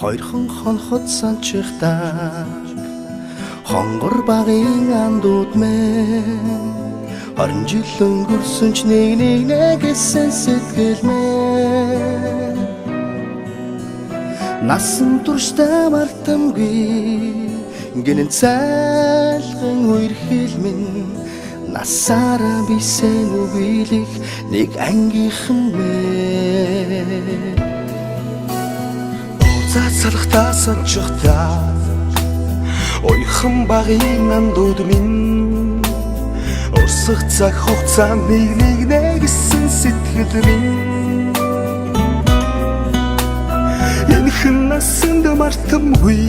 Хоёрхан хонхот санчихдаг хонгор багын андууд мэн 20 жил өнгөрсөн ч нэг гэсэн сэтгэл мэн насан туршдаа мартамгүй гинэн цайлган үер хэлмэн насаараа бисен үгийлэх нэг ангийнхан мэн Цацалхтаа санчихтаа ойхон багын андууд минь урсах цаг хугацаанд нэг гэсэн сэтгэл минь энэхэн насанд мартамгүй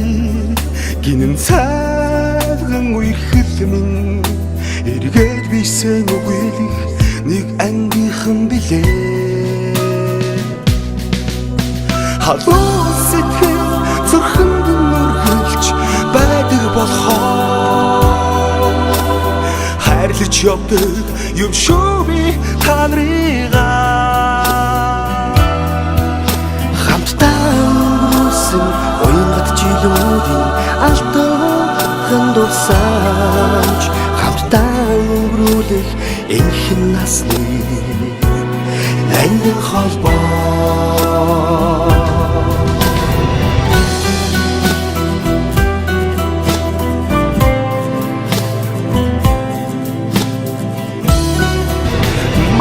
гинэн цайлган үер хэлмэн эргээд бисен үгийлэх нэг ангийнхан билээ халуун сэтгэл зүрхэнд нүргэлж байдаг болохоор хайрлаж явдаг юм шүү би та нарыгаа хамтдаа өнгөрсөн уянгат жилүүдийн алтан дурсамж хамтдаа өнгөрүүлэх энэхэн насны ангин холбоо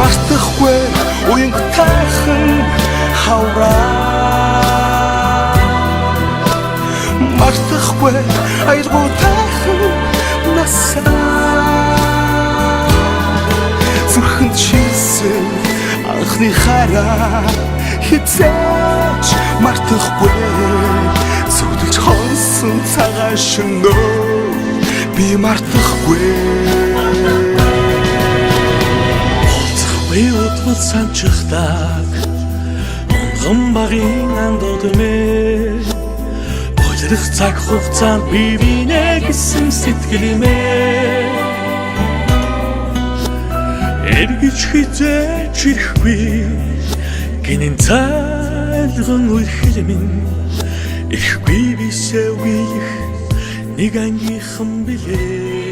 Мартахгүй уянгатайхан хавраа Мартахгүй айлгуутайхан насаа Зүрхэнд шийсэн анхны хараа хизээч мартахгүй зүудэлж хонсон цагаан шөнөө би мартахгүй Уйутгал санчихдаг онгон багын андууд мэ Бойлох цаг хугацаанд би бинэ гэсэн сэтгэл мэ Эргэж хизээч ирэхгүй гинэн цайлган үер хэлмэн ирэхгүй бисээ үгийлэх нэг ангийнхан билээ